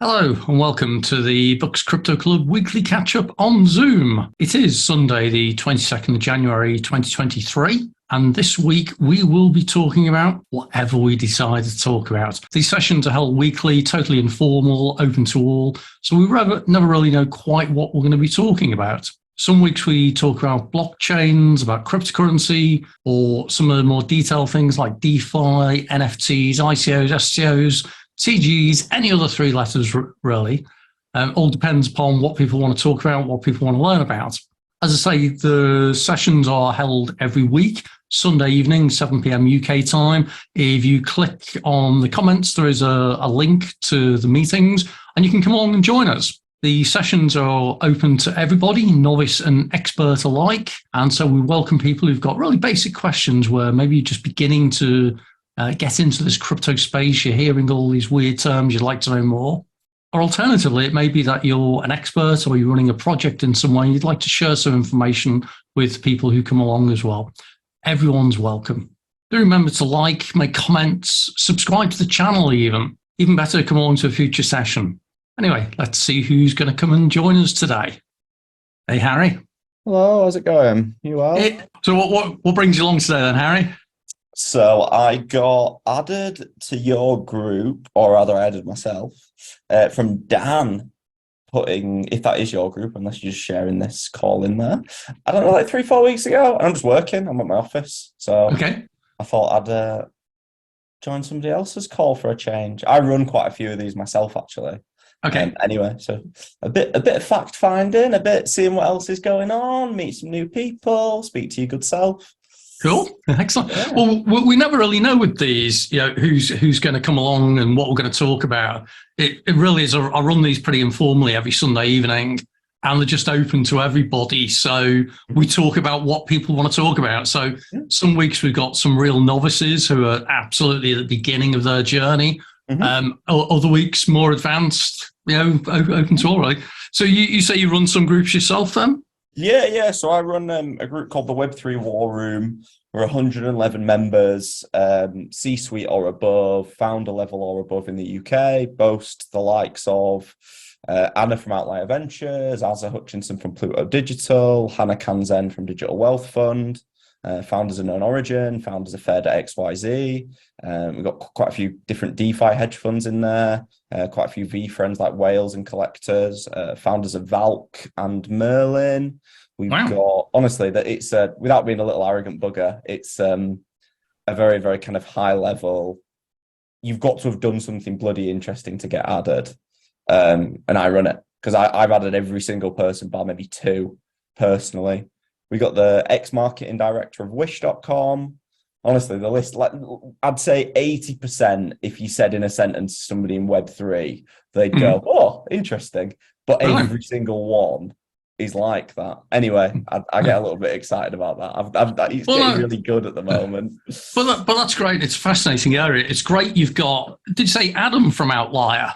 Hello and welcome to the Books Crypto Club weekly catch-up on Zoom. It is Sunday the 22nd of January 2023 and this week we will be talking about whatever we decide to talk about. These sessions are held weekly, totally informal, open to all, so we never really know quite what we're going to be talking about. Some weeks we talk about blockchains, about cryptocurrency, or some of the more detailed things like DeFi, NFTs, ICOs, SCOs, TGs, any other three letters, really. All depends upon what people want to talk about, what people want to learn about. As I say, the sessions are held every week, Sunday evening, 7 p.m. UK time. If you click on the comments, there is a link to the meetings, and you can come along and join us. The sessions are open to everybody, novice and expert alike, and so we welcome people who've got really basic questions where maybe you're just beginning to get into this crypto space, you're hearing all these weird terms, you'd like to know more. Or alternatively, it may be that you're an expert or you're running a project in some way, and you'd like to share some information with people who come along as well. Everyone's welcome. Do remember to like, make comments, subscribe to the channel even. Even better, come along to a future session. Anyway, let's see who's going to come and join us today. Hey, Harry. Hello, how's it going? You well? So what brings you along today then, Harry? So I got added to your group, or rather I added myself, from Dan putting, if that is your group, unless you're just sharing this call in there. I don't know, like 3-4 weeks ago. And I'm just working, I'm at my office. So okay. I thought I'd join somebody else's call for a change. I run quite a few of these myself, actually. Okay. Anyway, so a bit of fact finding, a bit seeing what else is going on, meet some new people, speak to your good self. Cool, excellent. Yeah. Well, we never really know with these, who's going to come along and what we're going to talk about. It really is. I run these pretty informally every Sunday evening, and they're just open to everybody. So we talk about what people want to talk about. So some weeks we've got some real novices who are absolutely at the beginning of their journey. Other weeks more advanced, open to all, right? So you say you run some groups yourself then? Yeah. So I run a group called the Web3 War Room. We're 111 members, C-suite or above, founder level or above in the UK, boast the likes of Anna from Outlier Ventures, Azza Hutchinson from Pluto Digital, Hannah Kanzen from Digital Wealth Fund, founders of Known Origin, founders of Fair.xyz. We've got quite a few different DeFi hedge funds in there, quite a few V friends like Whales and Collectors, founders of Valk and Merlin. We've got, honestly, that it's without being a little arrogant bugger, it's a very, very kind of high level. You've got to have done something bloody interesting to get added. And I run it because I've added every single person bar maybe two personally. We got the ex-marketing director of Wish.com. Honestly, the list, like I'd say 80%, if you said in a sentence to somebody in Web3, they'd go, oh, interesting. But every single one is like that. Anyway, I get a little bit excited about that. It's getting really good at the moment. But that's great. It's a fascinating area. It's great you've got, did you say Adam from Outlier?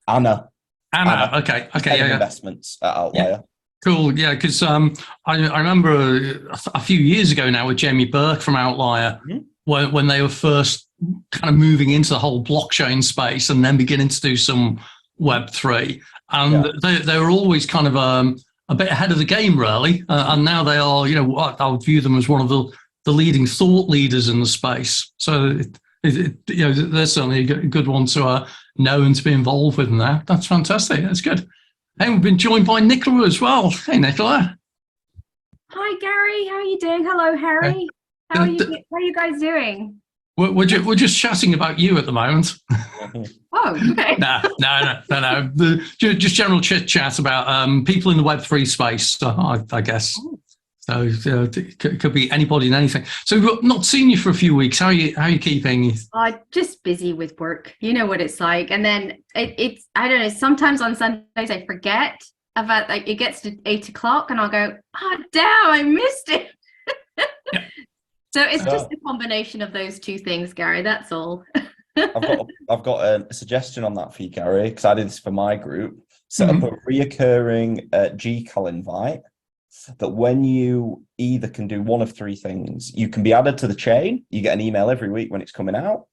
Anna. Okay. Yeah. Investments at Outlier. Yeah. Cool, yeah, because I remember a few years ago now with Jamie Burke from Outlier, when they were first kind of moving into the whole blockchain space and then beginning to do some Web3. And they were always kind of a bit ahead of the game, really. And now they are, I would view them as one of the leading thought leaders in the space. So, they're certainly a good one to know and to be involved with in that. That's fantastic. That's good. And we've been joined by Nicola as well. Hey, Nicola. Hi, Gary. How are you doing? Hello, Harry. How are you guys doing? We're just chatting about you at the moment. Oh, okay. No. Just general chit chat about people in the Web3 space, I guess. So it could be anybody and anything. So we've not seen you for a few weeks. How are you keeping? Just busy with work. You know what it's like. And then it's I don't know. Sometimes on Sundays I forget about, like, it gets to 8 o'clock and I'll go, oh damn, I missed it. Yeah. So it's just a combination of those two things, Gary. That's all. I've got a suggestion on that for you, Gary, because I did this for my group. Set up a reoccurring GCal invite. That when you either can do one of three things, you can be added to the chain, you get an email every week when it's coming out.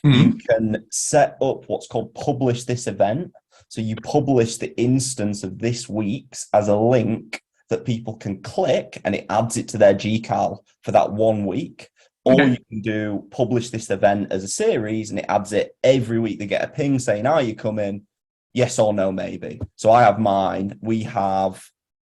You can set up what's called publish this event. So you publish the instance of this week's as a link that people can click, and it adds it to their GCal for that 1 week. Or you can do publish this event as a series, and it adds it every week. They get a ping saying, are you coming? Yes or no, maybe. So I have mine. We have,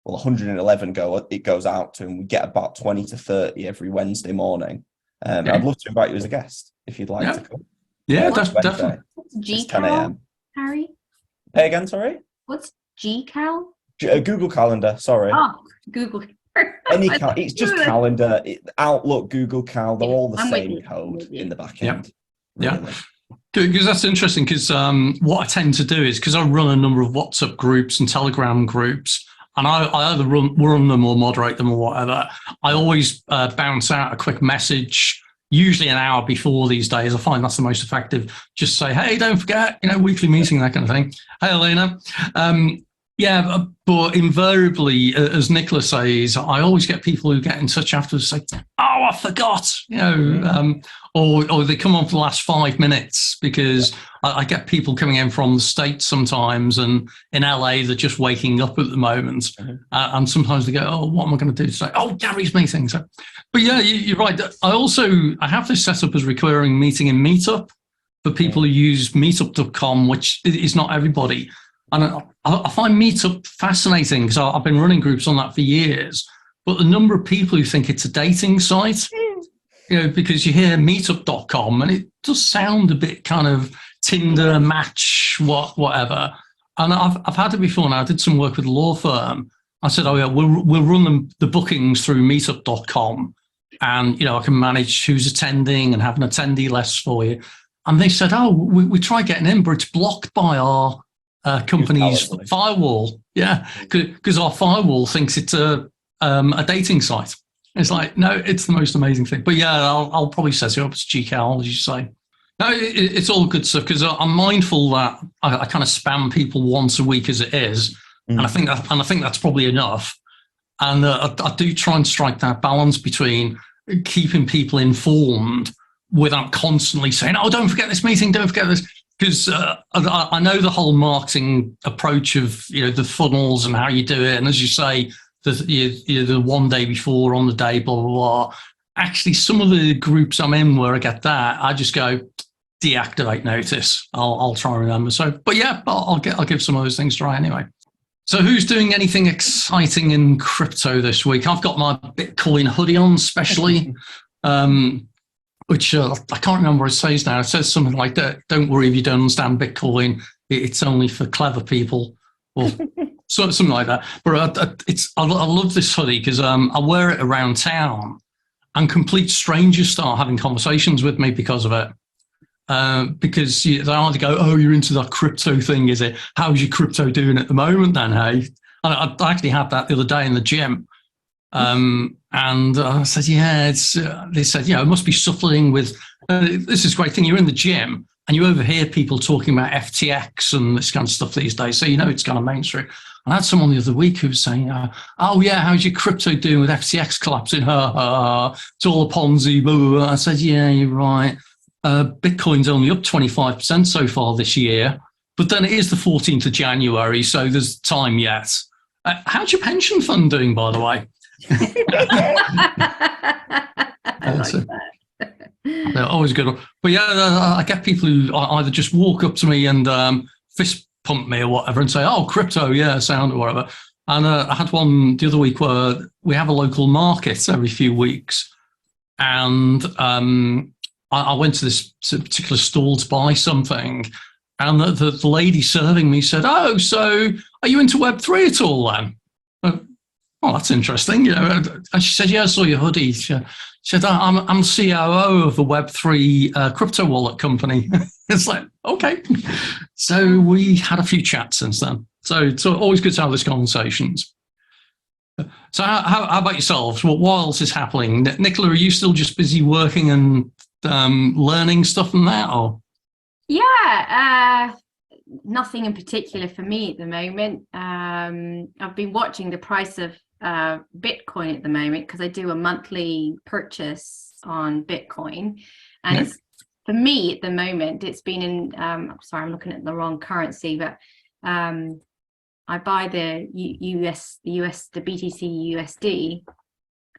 111 it goes out to, and we get about 20 to 30 every Wednesday morning. I'd love to invite you as a guest if you'd like to come. Yeah, definitely. What's GCal, Harry? Say again, sorry? What's GCal? Google Calendar, sorry. Oh, Google. It's just calendar. Outlook, Google Cal, they're all the same code in the back end. Yeah. Because that's interesting, because what I tend to do is, because I run a number of WhatsApp groups and Telegram groups, and I either run them or moderate them or whatever, I always bounce out a quick message, usually an hour before these days. I find that's the most effective. Just say, hey, don't forget, weekly meeting, that kind of thing. Hey, Elena. Yeah, but invariably, as Nicola says, I always get people who get in touch afterwards and say, oh, I forgot, or they come on for the last 5 minutes, because I get people coming in from the States sometimes, and in LA, they're just waking up at the moment. And sometimes they go, oh, what am I going to do today? Oh, Gary's meeting. So, but yeah, you're right. I have this set up as recurring meeting in Meetup for people who use meetup.com, which is not everybody. And I find Meetup fascinating, because I've been running groups on that for years. But the number of people who think it's a dating site, because you hear meetup.com and it does sound a bit kind of Tinder, Match, whatever. And I've had it before now. I did some work with a law firm. I said, oh yeah, we'll run the bookings through meetup.com. And, I can manage who's attending and have an attendee list for you. And they said, oh, we try getting in, but it's blocked by our company's firewall. Yeah, because our firewall thinks it's a dating site. It's like, no, it's the most amazing thing. But yeah, I'll probably set it up as GCal, as you say. No, it's all good stuff, because I'm mindful that I kind of spam people once a week as it is, and I think that's probably enough. And I do try and strike that balance between keeping people informed without constantly saying, oh, don't forget this meeting, don't forget this. Because I know the whole marketing approach of the funnels and how you do it, and as you say, the one day before, on the day, blah blah blah. Actually, some of the groups I'm in where I get that, I just go deactivate notice. I'll try and remember. So, but yeah, I'll give some of those things a try anyway. So, who's doing anything exciting in crypto this week? I've got my Bitcoin hoodie on, especially. Which I can't remember what it says now. It says something like that. Don't worry if you don't understand Bitcoin. It's only for clever people, or something like that. But I love this hoodie, because I wear it around town, and complete strangers start having conversations with me because of it. Because they either go, oh, you're into that crypto thing, is it? How's your crypto doing at the moment then, hey? And I actually had that the other day in the gym. And I said, yeah, they said, it must be suffering with, this is a great thing. You're in the gym and you overhear people talking about FTX and this kind of stuff these days. So, it's kind of mainstream. And I had someone the other week who was saying, oh yeah, how's your crypto doing with FTX collapsing? It's all a Ponzi, blah, blah, blah. I said, yeah, you're right. Bitcoin's only up 25% so far this year, but then it is the 14th of January. So there's time yet. How's your pension fund doing, by the way? They're always good. But yeah, I get people who either just walk up to me and fist pump me or whatever and say, oh, crypto, yeah, sound or whatever. And I had one the other week where we have a local market every few weeks. And I went to this particular stall to buy something. And the lady serving me said, oh, so are you into Web3 at all then? Oh, that's interesting. And she said, yeah, I saw your hoodie. She said, I'm COO of a Web3 crypto wallet company. It's like, okay. So we had a few chats since then. So it's always good to have these conversations. So how about yourselves? What else is happening? Nicola, are you still just busy working and learning stuff and that? Or? Yeah, nothing in particular for me at the moment. I've been watching the price of Bitcoin at the moment, because I do a monthly purchase on Bitcoin, and it's, for me at the moment, it's been in sorry, I'm looking at the wrong currency, but I buy the the BTC USD.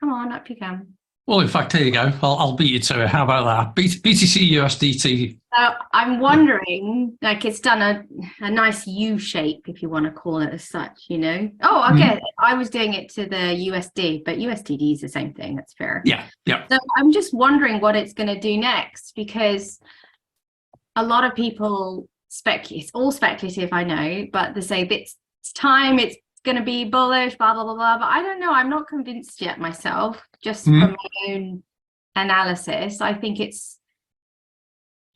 Come on, up you come. Well, in fact, here you go. I'll beat you to it. How about that? BTC USDT. So I'm wondering, like, it's done a nice U shape, if you want to call it as such, you know. Oh, okay. I was doing it to the USD, but USDD is the same thing. That's fair. Yeah. So I'm just wondering what it's going to do next, because a lot of people speculate. It's all speculative, I know, but they say it's time. It's going to be bullish, blah blah blah blah. But I don't know. I'm not convinced yet myself. Just from my own analysis, I think it's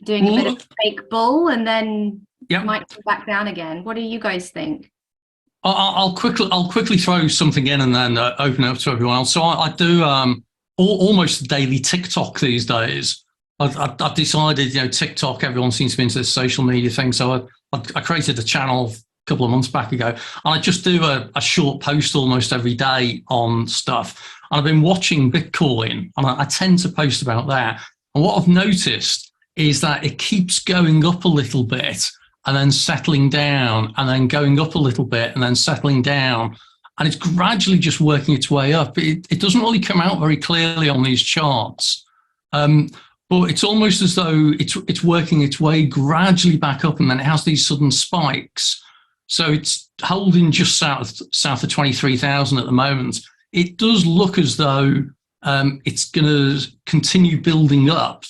doing a bit of fake bull and then might come back down again. What do you guys think? I'll quickly throw something in and then open it up to everyone else. So I do almost daily TikTok these days. I've decided, you know, TikTok, everyone seems to be into this social media thing. So I created a channel couple of months back ago, and I just do a short post almost every day on stuff. And I've been watching Bitcoin, and I tend to post about that. And what I've noticed is that it keeps going up a little bit and then settling down, and then going up a little bit and then settling down. And it's gradually just working its way up. It doesn't really come out very clearly on these charts. But it's almost as though it's working its way gradually back up, and then it has these sudden spikes. So it's holding just south of 23,000 at the moment. It does look as though it's going to continue building up.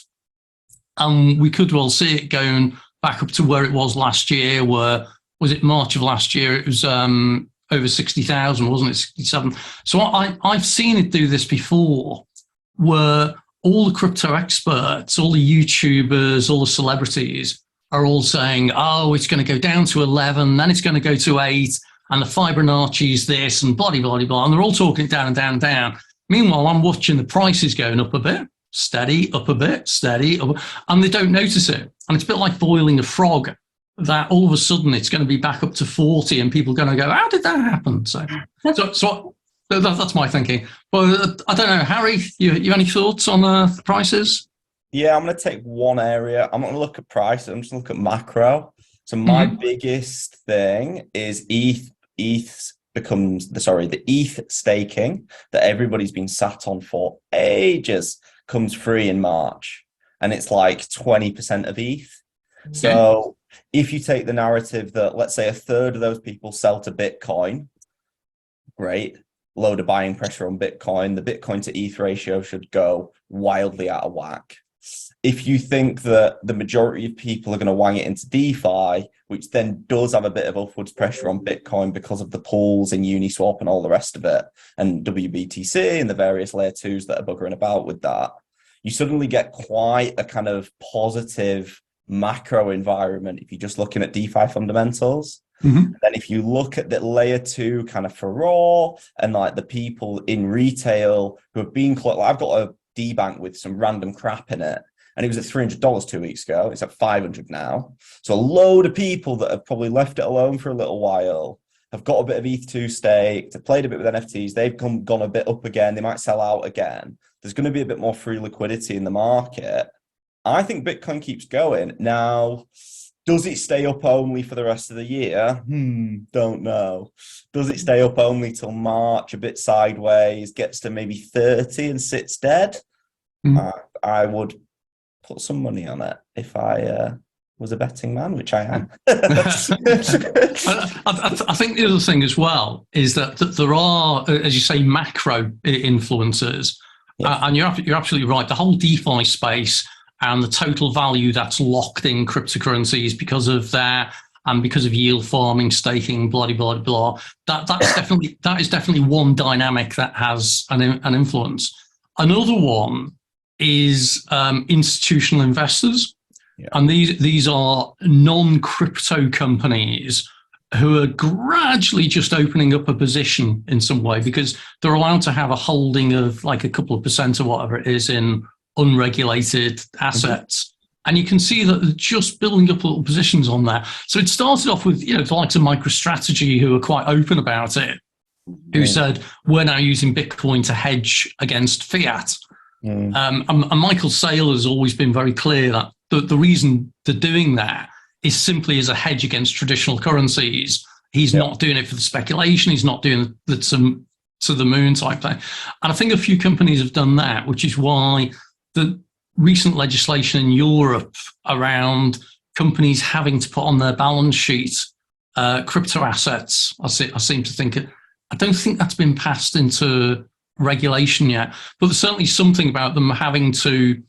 And we could well see it going back up to where it was last year, where, was it March of last year? It was over 60,000, wasn't it? 67. So I've seen it do this before, where all the crypto experts, all the YouTubers, all the celebrities are all saying, oh, it's going to go down to 11, then it's going to go to 8, and the Fibonacci's this, and blah, blah, blah, and they're all talking it down and down and down. Meanwhile, I'm watching the prices going up a bit, steady, up a bit, steady, up, and they don't notice it. And it's a bit like boiling a frog, that all of a sudden it's going to be back up to 40, and people are going to go, how did that happen? So that's my thinking. But I don't know, Harry, you any thoughts on the prices? Yeah, I'm going to take one area. I'm not going to look at price. I'm just going to look at macro. So my biggest thing is the ETH staking that everybody's been sat on for ages comes free in March. And it's like 20% of ETH. Okay. So if you take the narrative that, let's say, a third of those people sell to Bitcoin, great, load of buying pressure on Bitcoin, the Bitcoin to ETH ratio should go wildly out of whack. If you think that the majority of people are going to wang it into DeFi, which then does have a bit of upwards pressure on Bitcoin because of the pools in Uniswap and all the rest of it, and WBTC and the various layer 2s that are buggering about with that, you suddenly get quite a kind of positive macro environment if you're just looking at DeFi fundamentals. And then if you look at the layer 2 kind of furore and like the people in retail who have been, like, I've got a D-Bank with some random crap in it, and it was at $300 2 weeks ago. It's at $500 now. So a load of people that have probably left it alone for a little while have got a bit of ETH2 staked, have played a bit with NFTs, they've gone a bit up again, they might sell out again. There's going to be a bit more free liquidity in the market. I think Bitcoin keeps going. Now, does it stay up only for the rest of the year? Don't know. Does it stay up only till March, a bit sideways, gets to maybe 30 and sits dead? I would put some money on it if I was a betting man, which I am. I think the other thing as well is that there are, as you say, macro influences. And you're absolutely right. The whole DeFi space and the total value that's locked in cryptocurrencies because of that, and because of yield farming, staking, blah, blah, blah, that is definitely one dynamic that has an influence. Another one is institutional investors. And these are non-crypto companies who are gradually just opening up a position in some way, because they're allowed to have a holding of like a couple of percent or whatever it is in unregulated assets. And you can see that they're just building up little positions on there. So it started off with, the likes of MicroStrategy, who are quite open about it, who said, we're now using Bitcoin to hedge against fiat. And Michael Saylor has always been very clear that the reason they're doing that is simply as a hedge against traditional currencies. He's not doing it for the speculation. He's not doing the to the moon type thing. And I think a few companies have done that, which is why the recent legislation in Europe around companies having to put on their balance sheet crypto assets, I seem to think I don't think that's been passed into regulation yet, but there's certainly something about them having to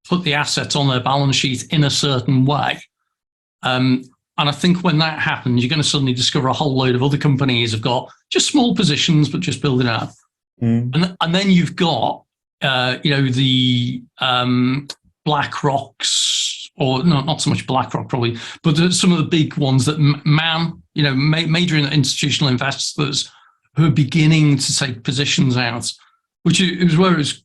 put the assets on their balance sheet in a certain way. And I think when that happens, you're going to suddenly discover a whole load of other companies have got just small positions, but just building up. And then you've got, the BlackRocks, or not so much BlackRock probably, but some of the big ones that major institutional investors who are beginning to take positions out, which it was where it was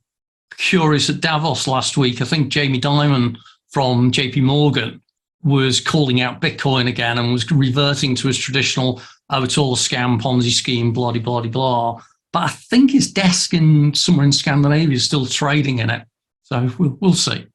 curious at Davos last week. I think Jamie Dimon from JP Morgan was calling out Bitcoin again and was reverting to his traditional, it's all a scam, Ponzi scheme, blah, blah, blah. But I think his desk somewhere in Scandinavia is still trading in it. So we'll see.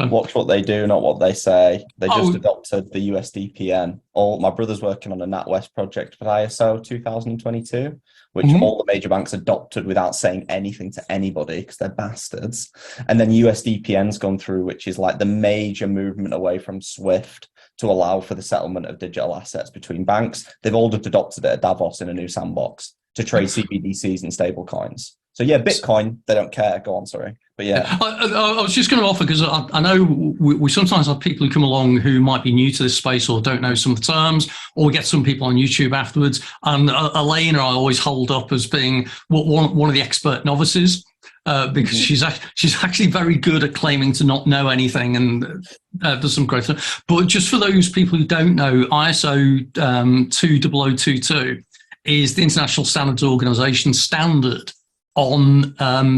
Watch what they do, not what they say. They just adopted the USDPN. My brother's working on a NatWest project for ISO 2022, which all the major banks adopted without saying anything to anybody because they're bastards. And then USDPN's gone through, which is like the major movement away from SWIFT to allow for the settlement of digital assets between banks. They've all adopted it at Davos in a new sandbox to trade CBDCs and stable coins. So yeah, Bitcoin, they don't care. Go on, sorry. But yeah. I was just going to offer, because I know we sometimes have people who come along who might be new to this space or don't know some of the terms, or we get some people on YouTube afterwards. And Elena, I always hold up as being one of the expert novices, because she's actually very good at claiming to not know anything and does some great stuff. But just for those people who don't know, ISO 20022 is the International Standards Organization standard on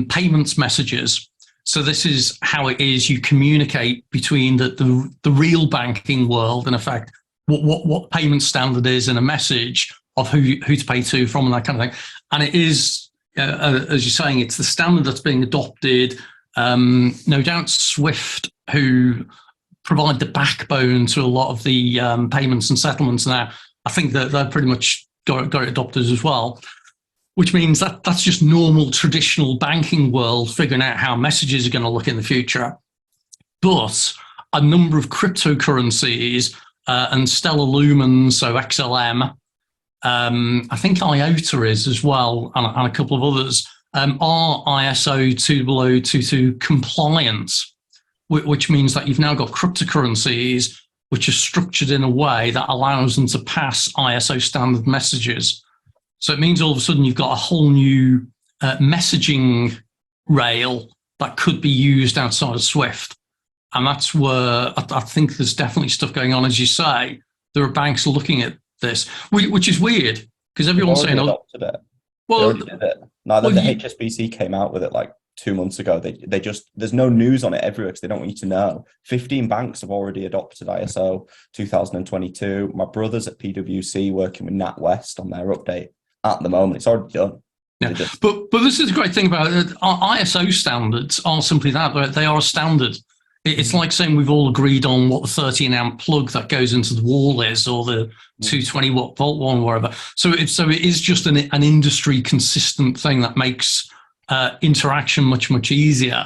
payments messages. So this is how it is you communicate between the real banking world, in effect, what payment standard is in a message of who to pay to from and that kind of thing. And it is, as you're saying, it's the standard that's being adopted. No doubt SWIFT, who provide the backbone to a lot of the payments and settlements now, I think that they're pretty much got it adopted as well. Which means that that's just normal traditional banking world figuring out how messages are going to look in the future. But a number of cryptocurrencies and Stellar Lumen, so XLM, I think IOTA is as well, and a couple of others, are ISO 20022 compliant, which means that you've now got cryptocurrencies which are structured in a way that allows them to pass ISO standard messages. So it means all of a sudden you've got a whole new messaging rail that could be used outside of SWIFT. And that's where I think there's definitely stuff going on. As you say, there are banks looking at this, which is weird because everyone's saying, adopted it. Well, did it. Now the HSBC came out with it like 2 months ago. They just, there's no news on it everywhere because they don't want you to know. 15 banks have already adopted ISO 2022. My brother's at PwC working with NatWest on their update. At the moment, it's already done. Yeah. But this is the great thing about it. Our ISO standards are simply that. They are a standard. It's like saying we've all agreed on what the 13 amp plug that goes into the wall is, or the 220 watt volt one, wherever. So it is just an industry consistent thing that makes interaction much, much easier.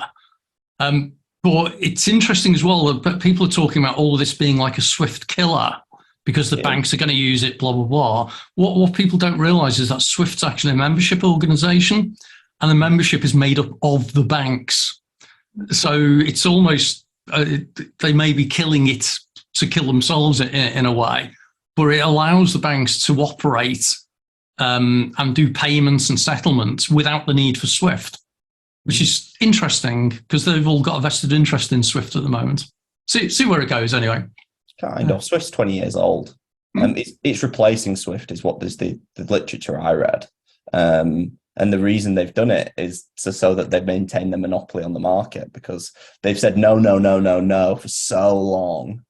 But it's interesting as well that people are talking about all of this being like a SWIFT killer, because the banks are going to use it, blah, blah, blah. What people don't realize is that SWIFT's actually a membership organization, and the membership is made up of the banks. So it's almost, they may be killing it to kill themselves in a way, but it allows the banks to operate and do payments and settlements without the need for SWIFT, which is interesting because they've all got a vested interest in SWIFT at the moment. See where it goes anyway. Kind of. Swift's 20 years old. It's replacing Swift is what there's the literature I read. And the reason they've done it is so that they maintain the monopoly on the market, because they've said no for so long.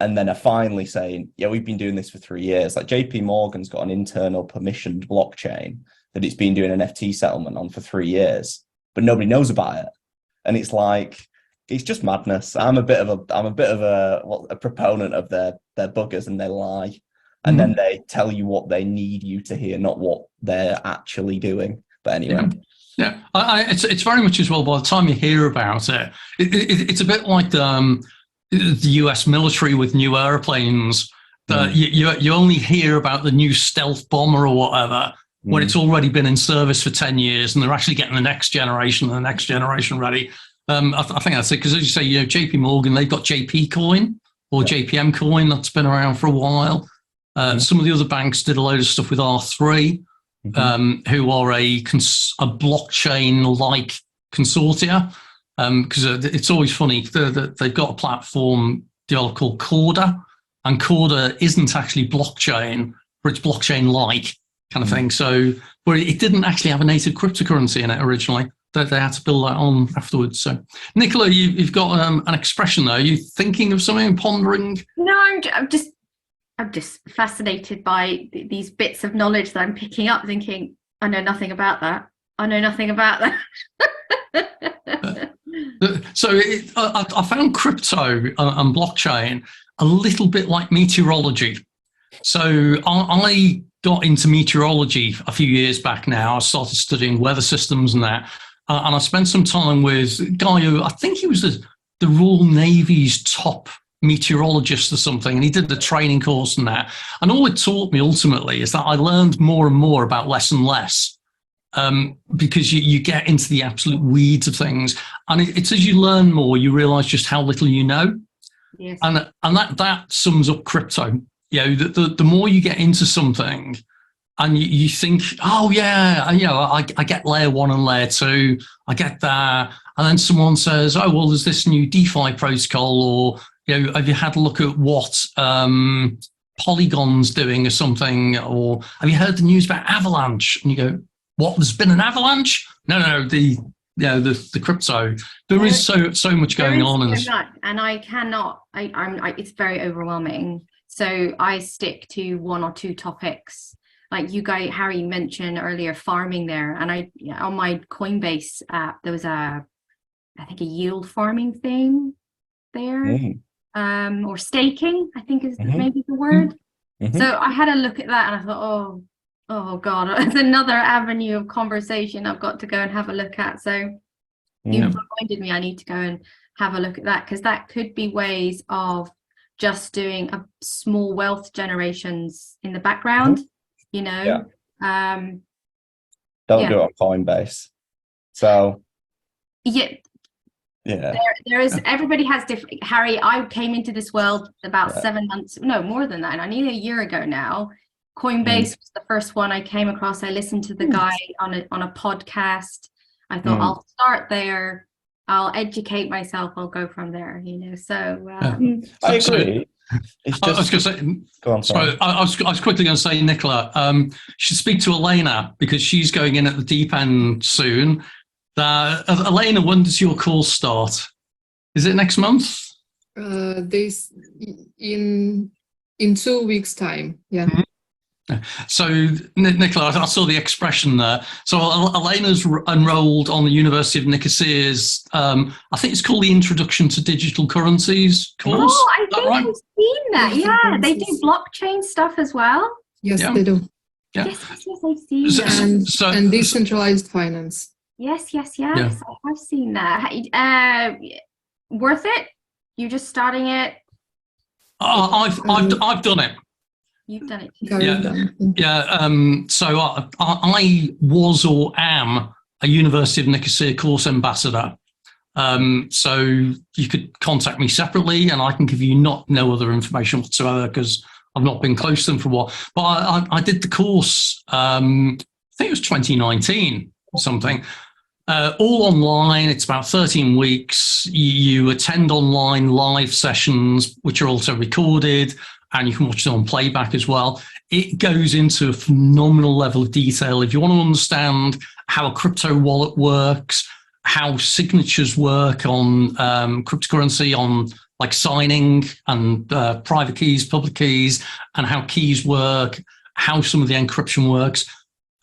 And then are finally saying, yeah, we've been doing this for 3 years. Like JP Morgan's got an internal permissioned blockchain that it's been doing NFT settlement on for 3 years, but nobody knows about it. And it's like, it's just madness. I'm a bit of a proponent of their buggers, and they lie, and then they tell you what they need you to hear, not what they're actually doing. But anyway. Yeah, it's very much as well. By the time you hear about it's a bit like the US military with new airplanes. That you only hear about the new stealth bomber or whatever when it's already been in service for 10 years, and they're actually getting the next generation and the next generation ready. I think that's it, because as you say, JP Morgan, they've got JP coin or JPM coin that's been around for a while. Some of the other banks did a load of stuff with R3. Who are a blockchain-like consortia, because it's always funny that they've got a platform developed called Corda, and Corda isn't actually blockchain, but it's blockchain-like kind of thing. So, but it didn't actually have a native cryptocurrency in it originally. They had to build that on afterwards. So, Nicola, you've got an expression there. Are you thinking of something, pondering? No, I'm just fascinated by these bits of knowledge that I'm picking up, thinking, I know nothing about that. I know nothing about that. So I found crypto and blockchain a little bit like meteorology. So I got into meteorology a few years back now. I started studying weather systems and that. And I spent some time with a guy who I think he was the Royal Navy's top meteorologist or something, and he did the training course and that. And all it taught me ultimately is that I learned more and more about less and less, because you get into the absolute weeds of things, and it's as you learn more, you realize just how little you know. Yes. And that sums up crypto. The more you get into something, and you think, oh yeah, I get layer 1 and layer 2, I get that, and then someone says, oh well, there's this new DeFi protocol, or have you had a look at what Polygon's doing or something? Or have you heard the news about Avalanche? And you go, what? There's been an avalanche? No, the crypto. There is so much going on. So much, and I cannot. It's very overwhelming. So I stick to 1 or 2 topics. Like you guys, Harry mentioned earlier, farming there, and on my Coinbase app there was I think a yield farming thing there. Or staking, I think is maybe the word. So I had a look at that and I thought, oh God, it's another avenue of conversation I've got to go and have a look at. So you reminded me I need to go and have a look at that, because that could be ways of just doing a small wealth generations in the background, Don't do it on Coinbase. So there is, everybody has different. Harry, I came into this world about 7 months, no more than that, and I need a year ago now. Coinbase was the first one I came across. I listened to the guy on a podcast. I thought I'll start there, I'll educate myself, I'll go from there, so I agree. I was going to say, go on, sorry. I was quickly going to say, Nicola, you should speak to Elena, because she's going in at the deep end soon. Elena, when does your course start? Is it next month? This in 2 weeks' time. Yeah. So, Nicola, I saw the expression there. So, Elena's enrolled on the University of Nicosia's, I think it's called the Introduction to Digital Currencies course. Oh, I think I've seen that. Yeah, they do blockchain stuff as well. Yes, they do. Yeah. Yes, I've seen that. And decentralized finance. Yes. I've seen that. Worth it? You're just starting it? I've done it. You've done it too. So I was or am a University of Nicosia course ambassador. So you could contact me separately, and I can give you no other information whatsoever, because I've not been close to them for a while. But I did the course, I think it was 2019 or something. All online. It's about 13 weeks. You attend online live sessions, which are also recorded, and you can watch them on playback as well. It goes into a phenomenal level of detail. If you want to understand how a crypto wallet works, how signatures work on cryptocurrency, on like signing and private keys, public keys, and how keys work, how some of the encryption works,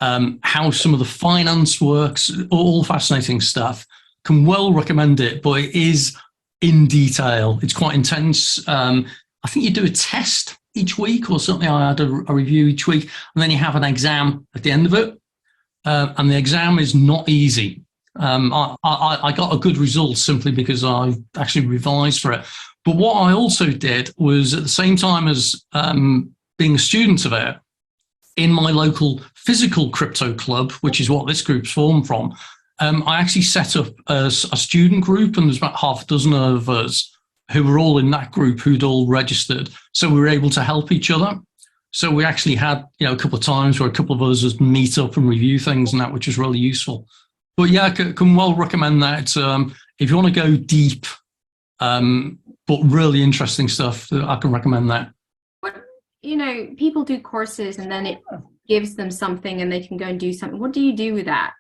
how some of the finance works, all fascinating stuff. Can well recommend it, but it is in detail. It's quite intense. I think you do a test each week, or something. I had a review each week, and then you have an exam at the end of it. And the exam is not easy. I got a good result simply because I actually revised for it. But what I also did was, at the same time as being a student of it, in my local physical crypto club, which is what this group's formed from, I actually set up a student group, and there's about half a dozen of us who were all in that group who'd all registered. So we were able to help each other. So we actually had, a couple of times where a couple of us would meet up and review things and that, which was really useful. But yeah, I can well recommend that. If you want to go deep, but really interesting stuff, I can recommend that. What, people do courses and then it gives them something and they can go and do something. What do you do with that?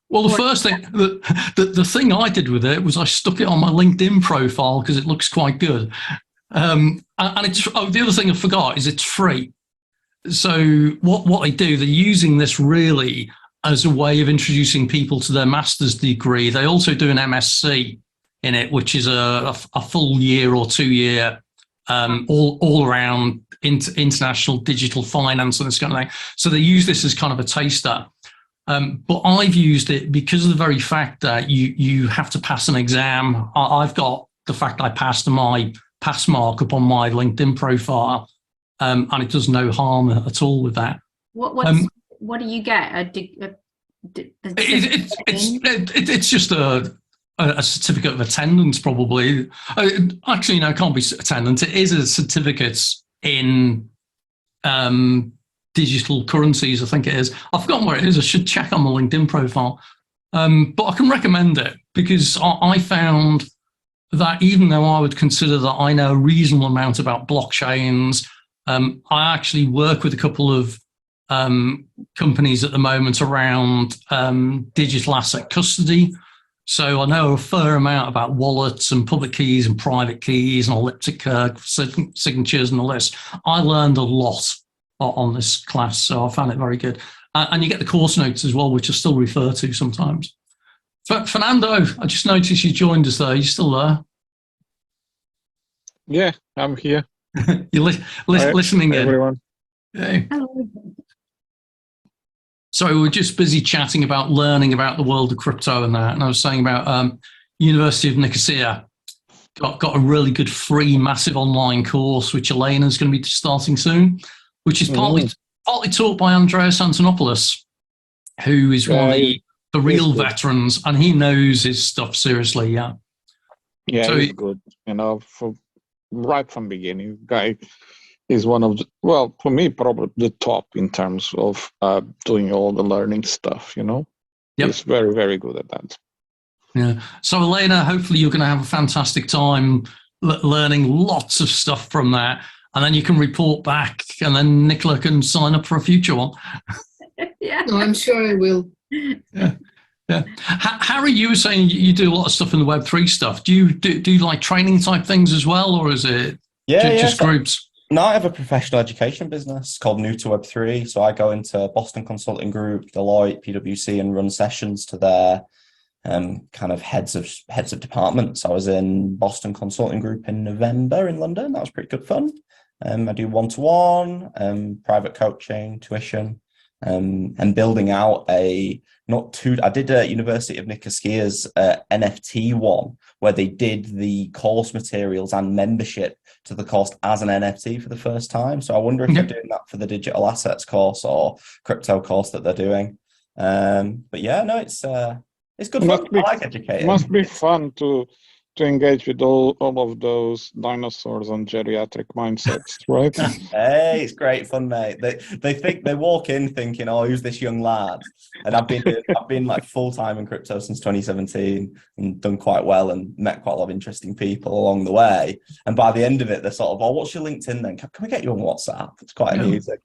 Well, the first thing, the thing I did with it was I stuck it on my LinkedIn profile because it looks quite good. And it's, the other thing I forgot is it's free. So what they do, they're using this really as a way of introducing people to their master's degree. They also do an MSc in it, which is a full year or 2 year, all around international digital finance and this kind of thing. So they use this as kind of a taster. But I've used it because of the very fact that you have to pass an exam. I've got the fact I passed my pass mark up on my LinkedIn profile. And it does no harm at all with that. What do you get? It's just a certificate of attendance, probably. Actually, no, it can't be attendance. It is a certificate in digital currencies, I think it is. I've forgotten where it is. I should check on my LinkedIn profile. But I can recommend it because I found that even though I would consider that I know a reasonable amount about blockchains, I actually work with a couple of companies at the moment around digital asset custody. So I know a fair amount about wallets and public keys and private keys and elliptic signatures and all this. I learned a lot on this class, so I found it very good. And you get the course notes as well, which I still refer to sometimes. Fernando, I just noticed you joined us there. Are you still there? Yeah, I'm here. You're listening in. Everyone. Hey. So we're just busy chatting about learning about the world of crypto and that. And I was saying about University of Nicosia got a really good free massive online course, which Elena's going to be starting soon, which is partly taught by Andreas Antonopoulos, who is one of the real veterans, and he knows his stuff seriously. Yeah. Yeah, so he's good. Right from beginning, guy is one of for me, probably the top in terms of doing all the learning stuff, Yep. He's very, very good at that. Yeah. So Elena, hopefully you're going to have a fantastic time learning lots of stuff from that, and then you can report back, and then Nicola can sign up for a future one. Yeah. No, I'm sure I will. Yeah. Yeah. Harry, you were saying you do a lot of stuff in the Web3 stuff. Do you like training type things as well, or is it just groups? No, I have a professional education business called New to Web3. So I go into Boston Consulting Group, Deloitte, PwC, and run sessions to their kind of heads of departments. I was in Boston Consulting Group in November in London. That was pretty good fun. I do one-to-one, private coaching, tuition, and building out I did a University of Nicosia's NFT one, where they did the course materials and membership to the course as an NFT for the first time. So I wonder if they're doing that for the digital assets course or crypto course that they're doing. But yeah, no, it's good fun. I like educating. It must be fun to engage with all of those dinosaurs and geriatric mindsets, right? Hey, it's great fun, mate. They walk in thinking, "Oh, who's this young lad?" And I've been like full time in crypto since 2017 and done quite well and met quite a lot of interesting people along the way. And by the end of it, they're sort of, "Oh, what's your LinkedIn then? Can we get you on WhatsApp?" It's quite amusing.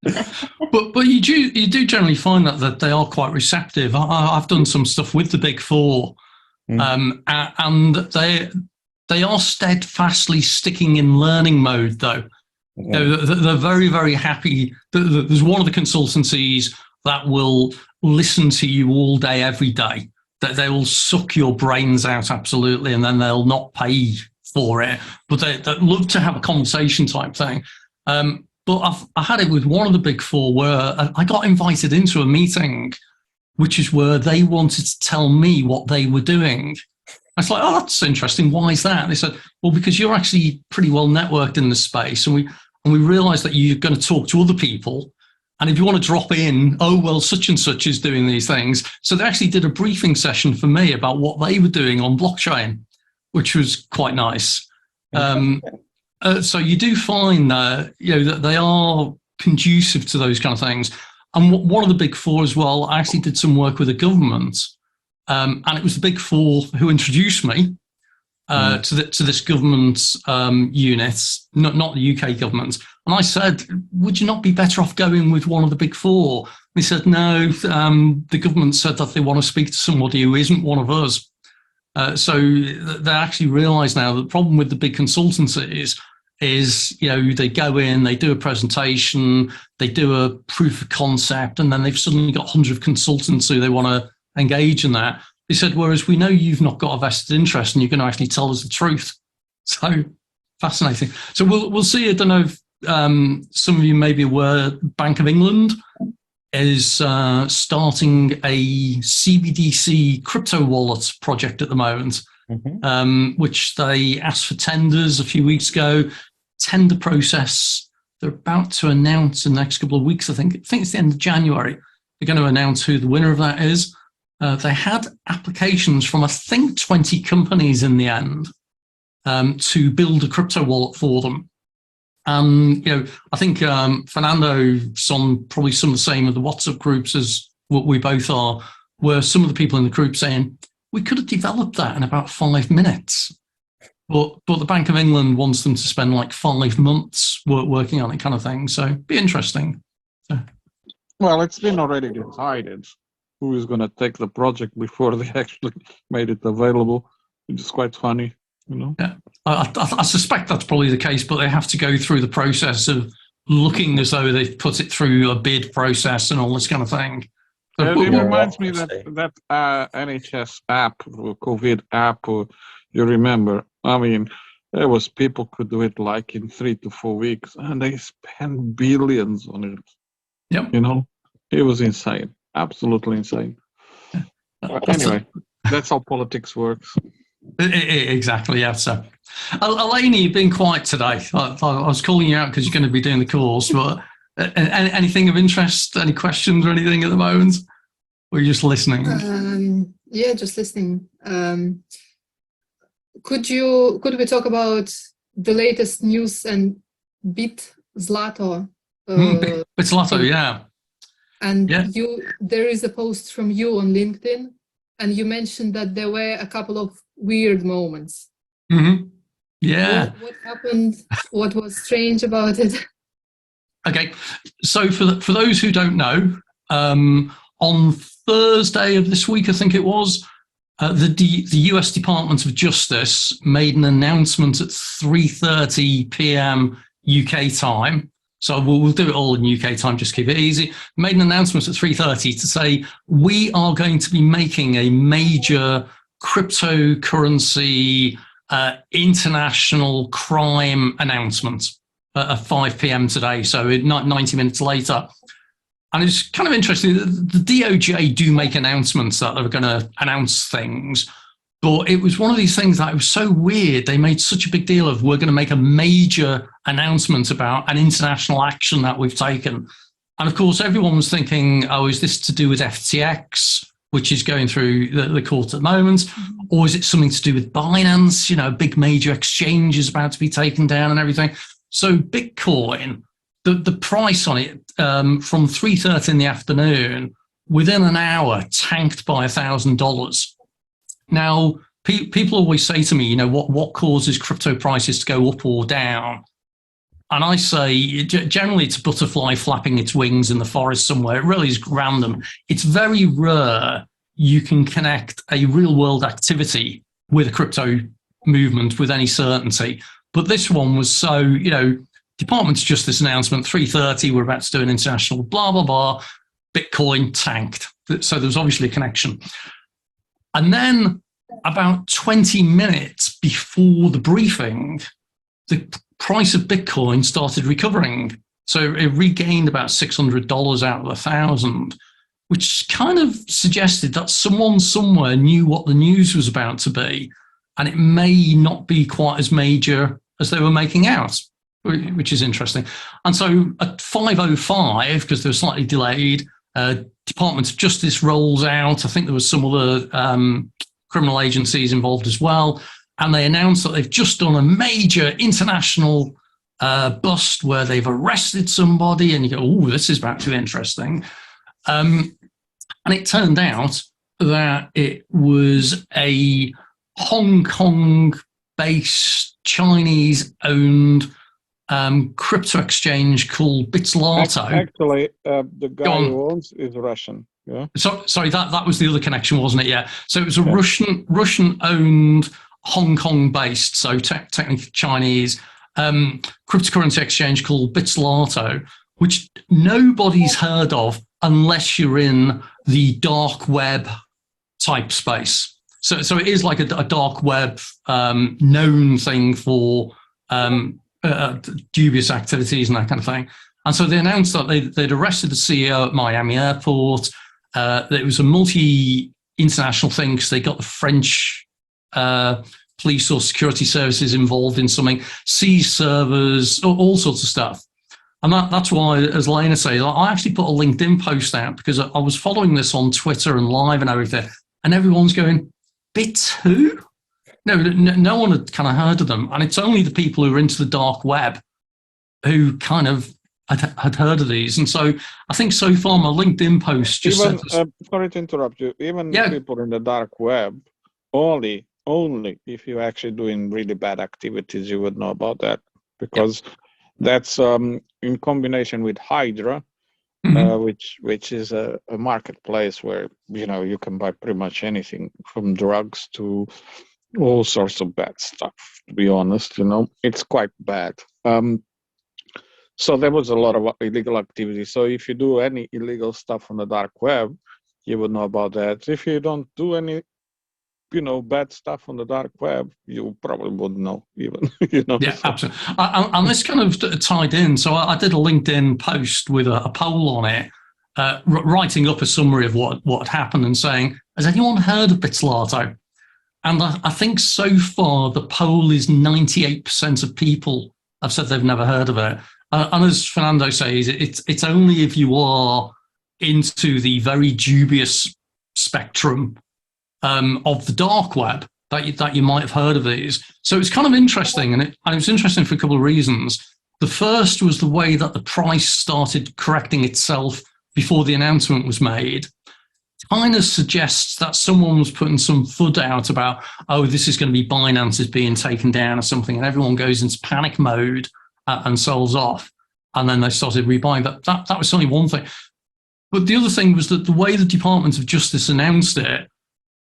But you do generally find that they are quite receptive. I've done some stuff with the Big Four. And they are steadfastly sticking in learning mode, though. They're very, very happy. There's one of the consultancies that will listen to you all day, every day. that they will suck your brains out absolutely, and then they'll not pay for it. But they love to have a conversation type thing. But I had it with one of the big four where I got invited into a meeting, which is where they wanted to tell me what they were doing. I was like, oh, that's interesting. Why is that? And they said, well, because you're actually pretty well networked in the space. And we realized that you're going to talk to other people. And if you want to drop in, oh, well, such and such is doing these things. So they actually did a briefing session for me about what they were doing on blockchain, which was quite nice. So you do find that they are conducive to those kind of things. And one of the big four as well, I actually did some work with the government. And it was the big four who introduced me to this government unit, not the UK government. And I said, would you not be better off going with one of the big four? And he said, no, the government said that they want to speak to somebody who isn't one of us. So they actually realise now that the problem with the big consultancies is, they go in, they do a presentation, they do a proof of concept, and then they've suddenly got hundreds of consultants who they want to engage in that. They said, whereas we know you've not got a vested interest and you're going to actually tell us the truth. So fascinating. So we'll see. I don't know if some of you may be aware, Bank of England is starting a CBDC crypto wallet project at the moment, which they asked for tenders a few weeks ago. Tender process, they're about to announce in the next couple of weeks. I think it's the end of January. They're going to announce who the winner of that is. They had applications from, I think, 20 companies in the end to build a crypto wallet for them. I think Fernando's on probably some of the same of the WhatsApp groups as what we both are, where some of the people in the group saying, we could have developed that in about 5 minutes. But the Bank of England wants them to spend like 5 months working on it kind of thing. So be interesting. So. Well, it's been already decided who is going to take the project before they actually made it available, which is quite funny, Yeah, I suspect that's probably the case, but they have to go through the process of looking as though they've put it through a bid process and all this kind of thing. So, it reminds me that NHS app, COVID app, you remember, I mean, there was people could do it like in 3 to 4 weeks, and they spent billions on it. Yep. It was insane. Absolutely insane. But anyway, that's how politics works. Exactly, yeah. So, Elaine, you've been quiet today. I was calling you out because you're going to be doing the course, but anything of interest, any questions or anything at the moment? Or are you just listening? Yeah, just listening. Could we talk about the latest news and Bitzlato? Bitzlato, yeah. And there is a post from you on LinkedIn, and you mentioned that there were a couple of weird moments. Yeah. What happened? What was strange about it? Okay, so for those who don't know, on Thursday of this week, I think it was, the US Department of Justice made an announcement at 3:30 p.m. UK time. So we'll do it all in UK time, just keep it easy. Made an announcement at 3:30 to say, we are going to be making a major cryptocurrency international crime announcement at 5 p.m. today, so 90 minutes later. And it's kind of interesting, the DOJ do make announcements that they're going to announce things, but it was one of these things that was so weird. They made such a big deal of, we're going to make a major announcement about an international action that we've taken. And of course, everyone was thinking, oh, is this to do with FTX, which is going through the court at the moment? Or is it something to do with Binance? A big major exchange is about to be taken down and everything. So Bitcoin, the price on it from 3:30 in the afternoon, within an hour, tanked by $1,000. Now, people always say to me, what causes crypto prices to go up or down? And I say, generally, it's a butterfly flapping its wings in the forest somewhere. It really is random. It's very rare you can connect a real-world activity with a crypto movement with any certainty. But this one was so, Department's Justice announcement, 3:30, we're about to do an international blah, blah, blah. Bitcoin tanked. So there was obviously a connection. And then about 20 minutes before the briefing, the price of Bitcoin started recovering. So it regained about $600 out of 1,000, which kind of suggested that someone somewhere knew what the news was about to be, and it may not be quite as major as they were making out, which is interesting. And so at 5:05, because they were slightly delayed, Department of Justice rolls out. I think there was some other criminal agencies involved as well, and they announced that they've just done a major international bust where they've arrested somebody, and you go, oh, this is about to be interesting. And it turned out that it was a Hong Kong-based, Chinese-owned crypto exchange called Bitzlato. Actually, the guy who owns is Russian. Yeah. So, sorry, that was the other connection, wasn't it? Yeah. So it was a Russian-owned, Hong Kong-based, so technically Chinese cryptocurrency exchange called Bitzlato, which nobody's heard of unless you're in the dark web type space. So it is like a dark web known thing for dubious activities and that kind of thing. And so they announced that they'd arrested the CEO at Miami airport. That it was a multi-international thing because they got the French police or security services involved in something, seized servers, all sorts of stuff. And that's why, as Lena says, I actually put a LinkedIn post out because I was following this on Twitter and live and everything, and everyone's going, Bits who? No one had kind of heard of them. And it's only the people who are into the dark web who kind of had heard of these. And so I think so far my LinkedIn post just even, said... sorry to interrupt you. Even people in the dark web, only if you're actually doing really bad activities, you would know about that. Because that's in combination with Hydra, which is a marketplace where, you can buy pretty much anything from drugs to all sorts of bad stuff, to be honest. It's quite bad. So there was a lot of illegal activity. So if you do any illegal stuff on the dark web, you would know about that. If you don't do any, bad stuff on the dark web, you probably wouldn't know even. Yeah, absolutely. And this kind of tied in. So I did a LinkedIn post with a poll on it, writing up a summary of what had happened and saying, has anyone heard of Bitzlato? And I think so far the poll is 98% of people have said they've never heard of it. And as Fernando says, it's only if you are into the very dubious spectrum of the dark web that you might have heard of these. So it's kind of interesting, and it was interesting for a couple of reasons. The first was the way that the price started correcting itself before the announcement was made. Kind of suggests that someone was putting some FUD out about, oh, this is going to be Binance is being taken down or something, and everyone goes into panic mode and sells off. And then they started rebuying. That was only one thing. But the other thing was that the way the Department of Justice announced it,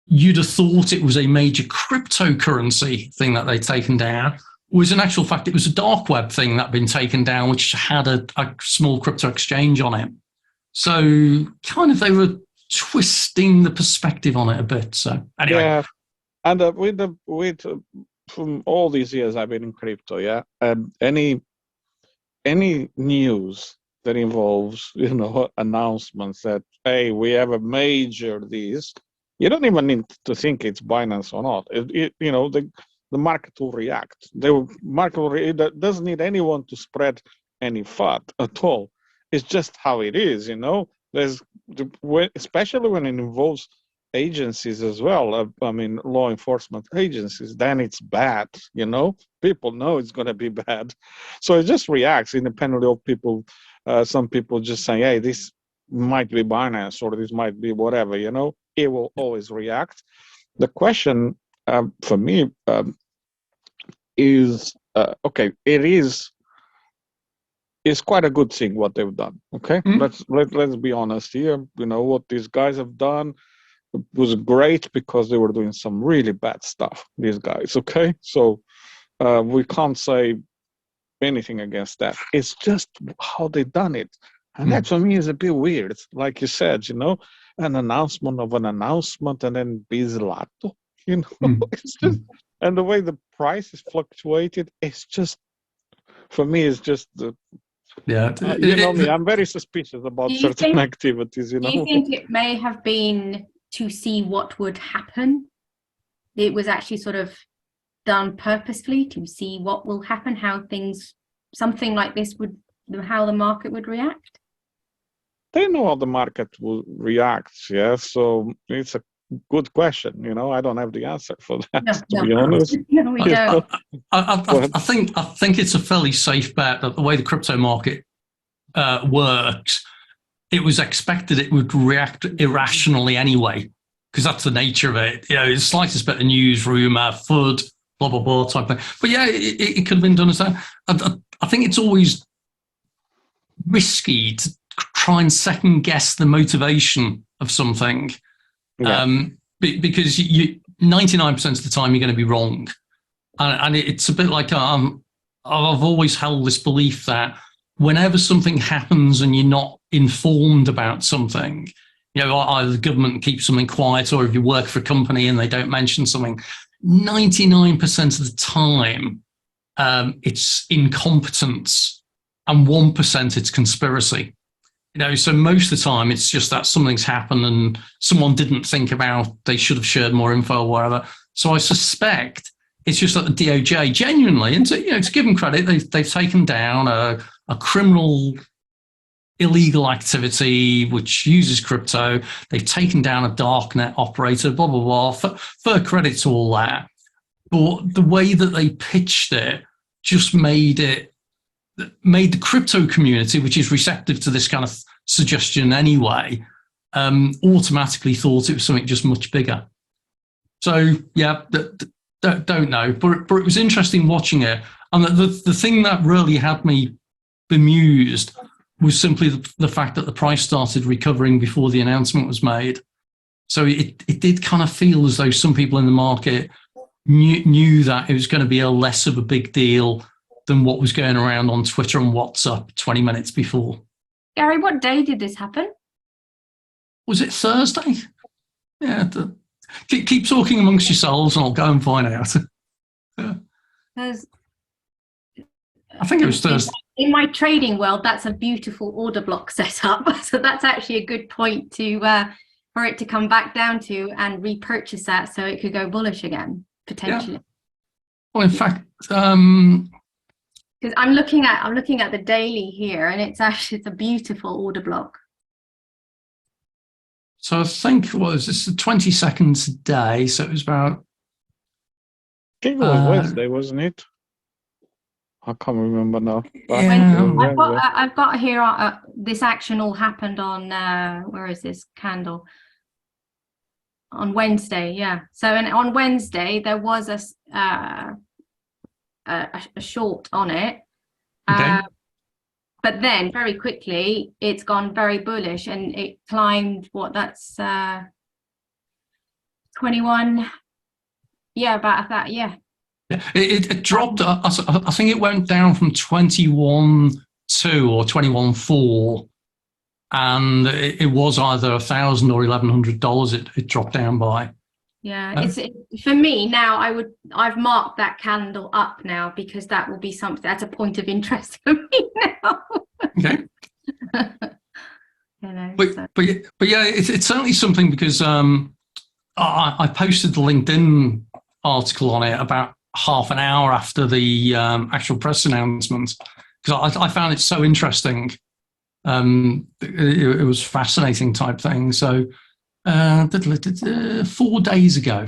you'd have thought it was a major cryptocurrency thing that they'd taken down, was in actual fact, it was a dark web thing that had been taken down, which had a small crypto exchange on it. So kind of they were twisting the perspective on it a bit. So anyway. Yeah. And with from all these years I've been in crypto, any news that involves, announcements that, hey, we have a major this, you don't even need to think it's Binance or not. The market will react. It doesn't need anyone to spread any FUD at all. It's just how it is, There's, especially when it involves agencies as well. Law enforcement agencies. Then it's bad. People know it's going to be bad, so it just reacts independently of people. Some people just say, "Hey, this might be Binance or this might be whatever." It will always react. The question for me is, okay, it's quite a good thing what they've done. Okay, let's be honest here. What these guys have done was great because they were doing some really bad stuff. These guys, okay, so we can't say anything against that. It's just how they done it, and that for me is a bit weird. Like you said, an announcement of an announcement, and then Bitzlato, Mm. it's just, and the way the price is fluctuated, it's just, for me, it's just the, Yeah. you know me, I'm very suspicious about Do you certain think- activities, Do you think it may have been to see what would happen? It was actually sort of done purposefully to see what will happen, how things, something like this would, how the market would react? They know how the market will react, yeah, so it's a good question, I don't have the answer for that, to be honest. No, we don't. I think it's a fairly safe bet that the way the crypto market works, it was expected it would react irrationally anyway, because that's the nature of it. It's slightest bit of news, rumor, FUD, blah, blah, blah type thing. But yeah, it could have been done as that. I think it's always risky to try and second guess the motivation of something. Yeah. Because 99% of the time you're going to be wrong. And it's a bit like I've always held this belief that whenever something happens and you're not informed about something, either the government keeps something quiet, or if you work for a company and they don't mention something, 99% of the time it's incompetence, and 1% it's conspiracy. So most of the time it's just that something's happened and someone didn't think about, they should have shared more info or whatever. So I suspect it's just that the DOJ genuinely, and to give them credit, they've taken down a criminal illegal activity which uses crypto. They've taken down a darknet operator, blah, blah, blah. Fair credit to all that. But the way that they pitched it just made the crypto community, which is receptive to this kind of suggestion anyway, automatically thought it was something just much bigger. So yeah, don't know, but it was interesting watching it. And the thing that really had me bemused was simply the fact that the price started recovering before the announcement was made. So it did kind of feel as though some people in the market knew that it was going to be a less of a big deal than what was going around on Twitter and WhatsApp 20 minutes before. Gary, what day did this happen? Was it Thursday? Yeah. Keep talking amongst yourselves and I'll go and find out. I think it was Thursday. In my trading world, that's a beautiful order block setup. So that's actually a good point for it to come back down to and repurchase that so it could go bullish again, potentially. Yeah. Well, in fact, because I'm looking at the daily here, and it's a beautiful order block. So I think this the 22nd today, so it was about. I think it was Wednesday, wasn't it? I can't remember now. Yeah. I've got here. This action all happened on where is this candle? On Wednesday, yeah. So on Wednesday there was a short on it, Okay. but then very quickly it's gone very bullish and it climbed. That's 21. Yeah, about that. Yeah. It dropped. I think it went down from 21.2 or 21.4, and it was either $1,000 or $1,100. It dropped down by. Yeah, for me now. I've marked that candle up now because that will be something. That's a point of interest for me now. Okay. But yeah, it's certainly something because I posted the LinkedIn article on it about half an hour after the actual press announcement because I found it so interesting. It was fascinating type thing. So 4 days ago.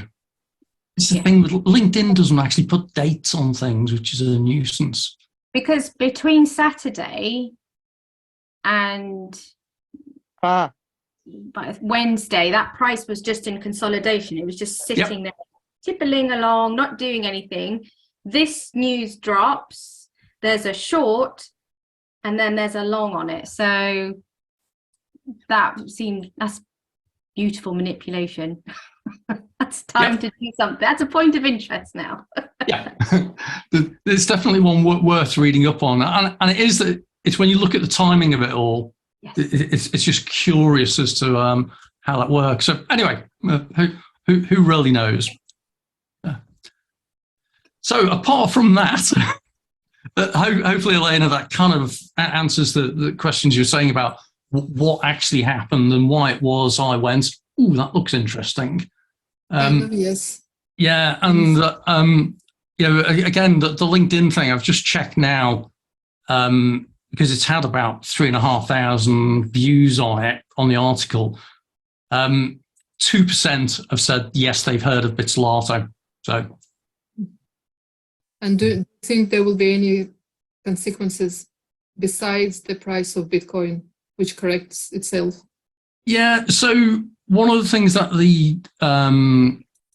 It's the thing with LinkedIn doesn't actually put dates on things, which is a nuisance. Because between Saturday and Wednesday, that price was just in consolidation. It was just sitting there, tippling along, not doing anything. This news drops, there's a short, and then there's a long on it. So that's beautiful manipulation. That's time to do something. That's a point of interest now. Yeah, there's definitely one worth reading up on, and it is that it's when you look at the timing of it all. Yes. It's just curious as to how that works. So anyway, who really knows? So apart from that, hopefully, Elena, that kind of answers the questions you were saying about what actually happened and why it was I went, ooh, that looks interesting. Yes. Yeah, and again, the LinkedIn thing, I've just checked now, because it's had about 3,500 views on it, on the article. 2% have said yes, they've heard of Bitzlato. So, and do you think there will be any consequences besides the price of Bitcoin, which corrects itself? Yeah, so one of the things that the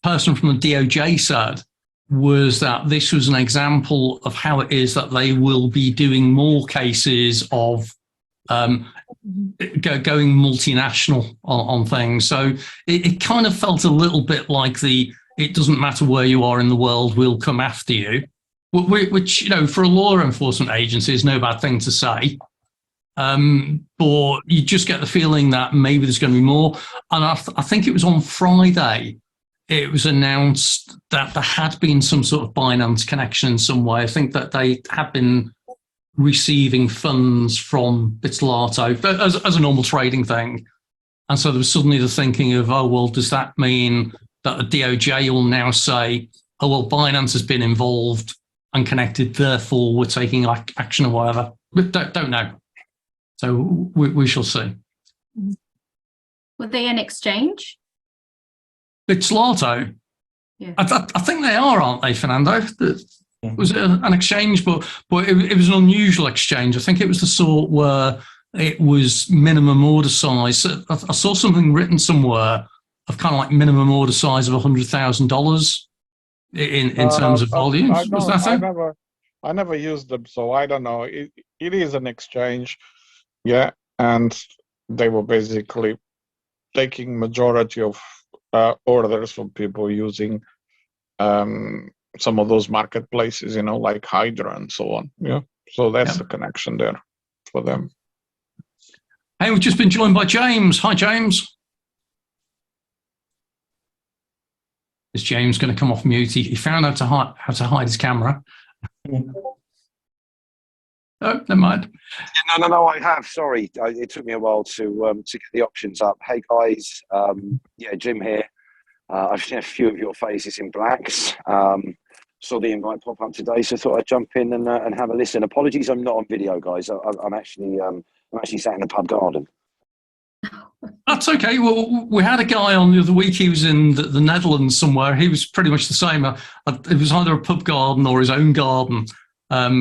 person from the DOJ said was that this was an example of how it is that they will be doing more cases of going multinational on things. So it kind of felt a little bit like it doesn't matter where you are in the world, we'll come after you, which, for a law enforcement agency is no bad thing to say. But you just get the feeling that maybe there's going to be more. And I think it was on Friday, it was announced that there had been some sort of Binance connection in some way. I think that they had been receiving funds from Bitzlato as a normal trading thing. And so there was suddenly the thinking of, oh, well, does that mean that the DOJ will now say, oh, well, Binance has been involved and connected, therefore we're taking action or whatever? But don't know. So we shall see. Were they an exchange? Bitzlato? Yeah. I think they are, aren't they, Fernando? Was it an exchange? But it was an unusual exchange. I think it was the sort where it was minimum order size. I saw something written somewhere of kind of like minimum order size of $100,000 in terms of volumes. Was that it? I never used them, so I don't know. It is an exchange, yeah, and they were basically taking majority of orders from people using some of those marketplaces, like Hydra and so on. Yeah, so that's the connection there for them. Hey, we've just been joined by James. Hi, James. Is James going to come off mute? He found out how to hide his camera. Oh, never mind. No, I have. Sorry, it took me a while to get the options up. Hey guys, Jim here. I've seen a few of your faces in blacks. Saw the invite pop up today, so thought I'd jump in and have a listen. Apologies, I'm not on video, guys. I'm actually sat in the pub garden. That's okay. Well, we had a guy on the other week. He was in the Netherlands somewhere. He was pretty much the same. It was either a pub garden or his own garden,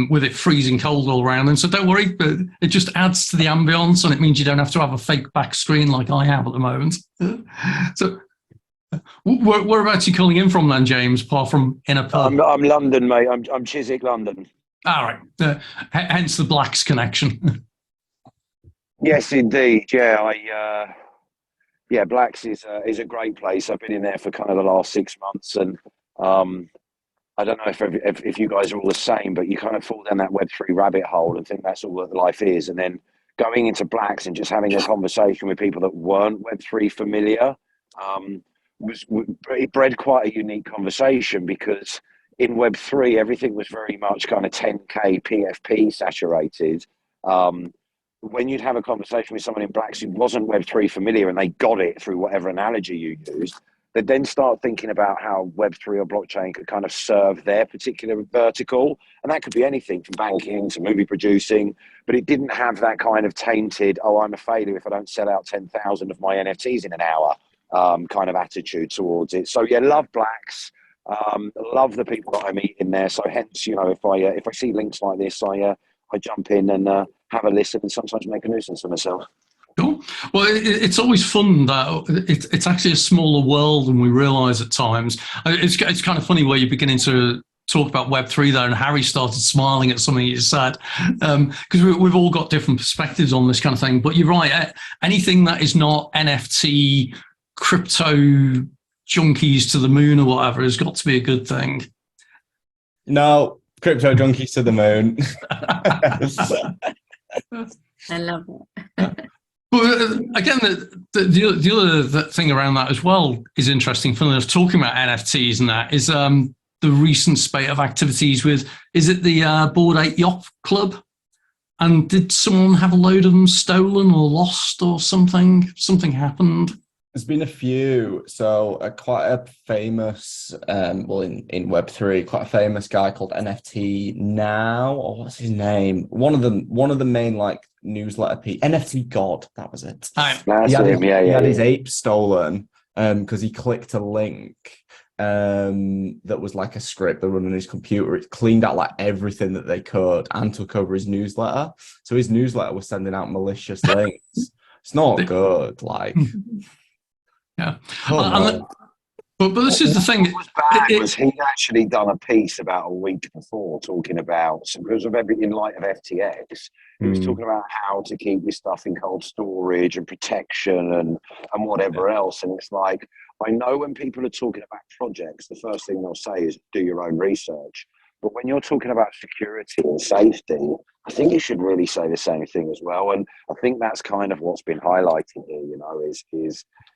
with it freezing cold all around. And so don't worry, but it just adds to the ambience, and it means you don't have to have a fake back screen like I have at the moment. So whereabouts are you calling in from then, James, apart from in a pub? I'm London, mate. I'm Chiswick, London. All right. Hence the blacks connection. Yes, indeed. Yeah, Blacks is a great place. I've been in there for kind of the last 6 months, and I don't know if you guys are all the same, but you kind of fall down that Web3 rabbit hole and think that's all that life is, and then going into Blacks and just having a conversation with people that weren't Web3 familiar it bred quite a unique conversation, because in Web3 everything was very much kind of 10K PFP saturated. When you'd have a conversation with someone in Blacks who wasn't Web3 familiar and they got it through whatever analogy you used, they'd then start thinking about how Web3 or blockchain could kind of serve their particular vertical. And that could be anything from banking to movie producing, but it didn't have that kind of tainted, oh, I'm a failure if I don't sell out 10,000 of my NFTs in an hour kind of attitude towards it. So yeah, love Blacks. Love the people that I meet in there. So hence, if I see links like this, I jump in and have a listen and sometimes make a nuisance of myself. Cool. Well, it's always fun that it's actually a smaller world than we realise at times. It's kind of funny where you're beginning to talk about Web3 there, and Harry started smiling at something you said, because we've all got different perspectives on this kind of thing. But you're right, anything that is not NFT, crypto junkies to the moon or whatever has got to be a good thing. No, crypto junkies to the moon. I love it. But again, the other thing around that as well is interesting. Funny enough, talking about NFTs and that is the recent spate of activities with, is it the Bored Ape Yacht Club? And did someone have a load of them stolen or lost or something? Something happened? There's been a few. So quite a famous, in Web3, quite a famous guy called NFT Now, or what's his name? One of the main like newsletter NFT God, that was it. He had his ape stolen because he clicked a link that was like a script that run on his computer. It cleaned out like everything that they could and took over his newsletter. So his newsletter was sending out malicious links. It's not good. Like, yeah. but this is the thing. What was bad was he'd actually done a piece about a week before talking about, because of everything in light of FTX, he was talking about how to keep this stuff in cold storage and protection and whatever else. And it's like, I know when people are talking about projects, the first thing they'll say is do your own research. But when you're talking about security and safety, I think you should really say the same thing as well. And I think that's kind of what's been highlighted here, you know, is